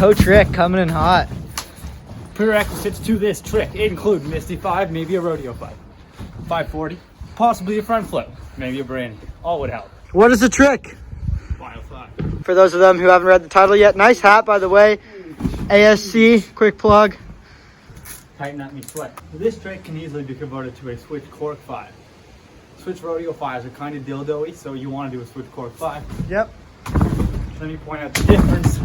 toe trick coming in hot. Prerequisites to this trick include Misty 5, maybe a rodeo 5. 540, possibly a front flip, maybe a brandy. All would help. What is the trick? Bio 5. For those of them who haven't read the title yet, nice hat, by the way. ASC, quick plug. Tighten up me sweat. This trick can easily be converted to a switch cork 5. Switch rodeo 5s are kind of dildo-y, so you want to do a switch cork 5. Yep. Let me point out the difference.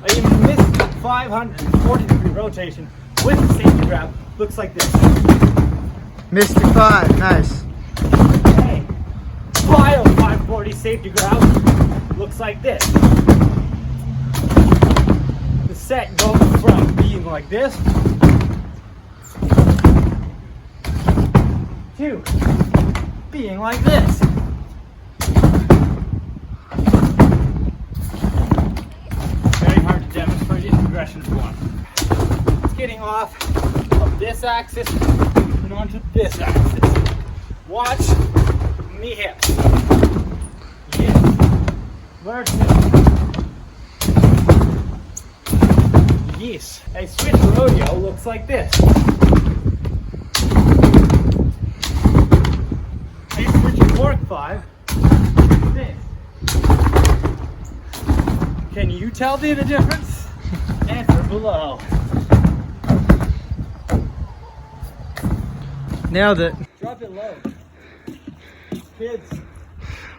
A Misty 540 degree rotation with a safety grab looks like this. Mystic 5, nice. Okay. Bio 540 safety grab looks like this. The set goes from being like this to being like this. Very hard to demonstrate in progression of one. It's getting off of this axis and onto this axis. Watch me hips. Yes. Versus. Yes. A switch rodeo looks like this. A switch cork 5. This. Can you tell me the difference? Answer below. Nailed it. Drop it low. Kids,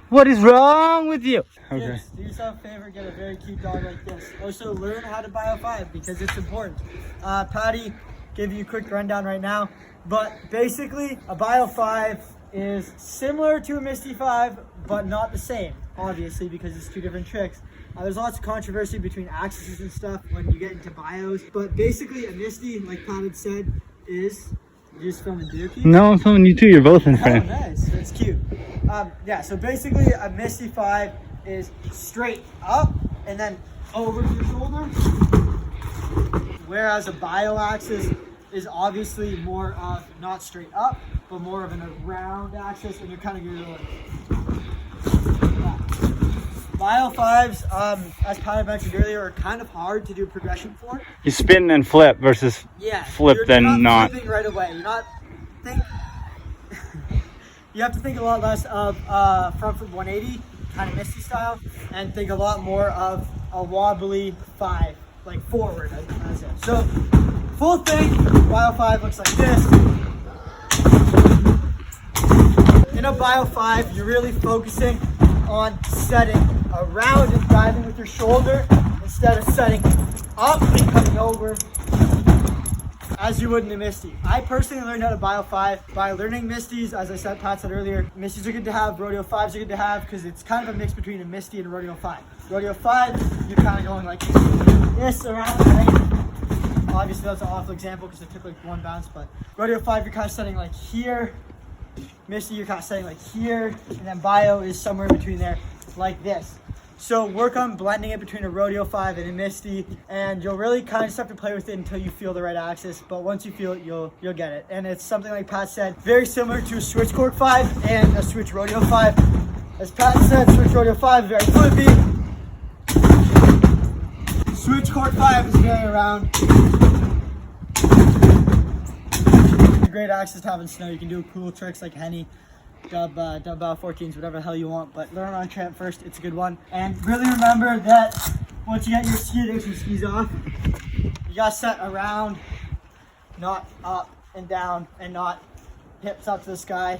What is wrong with you? Okay. kids, do yourself a favor, get a very cute dog like this. Also, learn how to Bio 5 because it's important. Patty gave you a quick rundown right now, but basically, a Bio 5 is similar to a Misty 5, but not the same, obviously, because it's two different tricks. There's lots of controversy between axes and stuff when you get into bios, but basically, a Misty, like Pat had said, is. You're just filming Dookie? No, I'm filming you too. You're both in Oh, frame. nice. That's cute. Yeah, so basically a Misty 5 is straight up and then over your shoulder, whereas a bio axis is obviously more of not straight up, but more of an around axis, and you're kind of going to Bio 5s, as Pat mentioned earlier, are kind of hard to do progression for. You spin and flip versus flip you're then not. flipping right away. You're not you have to think a lot less of front flip 180, kind of Misty style, and think a lot more of a wobbly 5, like forward. As it. So, full thing, Bio 5 looks like this. In a Bio 5, you're really focusing on setting around and driving with your shoulder instead of setting up and coming over as you would in a Misty. I personally learned how to Bio 5 by learning Misties. As I said, Pat said earlier, Misties are good to have, Rodeo 5s are good to have because it's kind of a mix between a Misty and a Rodeo 5. Rodeo 5, you're kind of going like this around, right? Obviously that's an awful example because it took like one bounce, but Rodeo 5 you're kind of setting like here. Misty you're kind of setting like here, and then Bio is somewhere in between there, like this. So work on blending it between a Rodeo 5 and a Misty, and you'll really kind of just have to play with it until you feel the right axis, but once you feel it, you'll get it. And it's something like Pat said, very similar to a switch cork 5 and a switch rodeo 5. As Pat said, switch rodeo 5 is very flippy. Switch cork 5 is very around. Great axis to have in snow. You can do cool tricks like Henny, dub 14s, whatever the hell you want, but learn on tramp first. It's a good one. And really remember that once you get your skis off, you gotta set around, not up and down, and not hips up to the sky.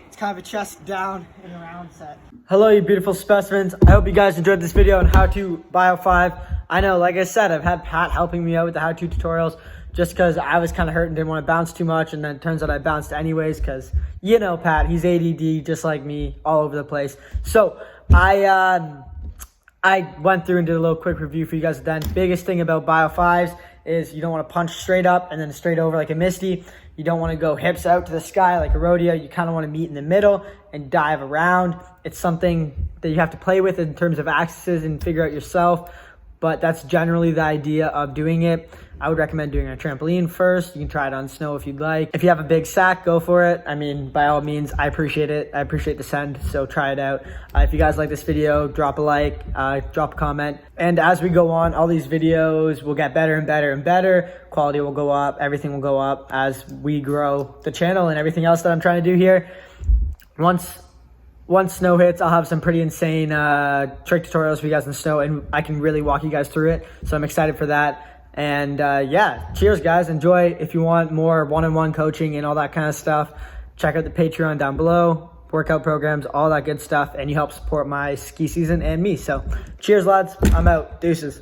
It's kind of a chest down and around set. Hello, you beautiful specimens. I hope you guys enjoyed this video on how to Bio 5. I know, like I said, I've had Pat helping me out with the how-to tutorials just because I was kind of hurt and didn't want to bounce too much, and then it turns out I bounced anyways because, you know, Pat, he's ADD just like me, all over the place. So I went through and did a little quick review for you guys then. Biggest thing about Bio 5s is you don't want to punch straight up and then straight over like a Misty. You don't want to go hips out to the sky like a rodeo. You kind of want to meet in the middle and dive around. It's something that you have to play with in terms of axes and figure out yourself. but that's generally the idea of doing it. I would recommend doing a trampoline first. You can try it on snow if you'd like. If you have a big sack, go for it. I mean, by all means, I appreciate it. I appreciate the send, so try it out. If you guys like this video, drop a like, drop a comment. And as we go on, all these videos will get better and better and better. Quality will go up, everything will go up as we grow the channel and everything else that I'm trying to do here. Once snow hits, I'll have some pretty insane trick tutorials for you guys in the snow, and I can really walk you guys through it. So I'm excited for that. And yeah, cheers guys, enjoy. If you want more one-on-one coaching and all that kind of stuff, check out the Patreon down below, workout programs, all that good stuff, and you help support my ski season and me. So cheers lads, I'm out, deuces.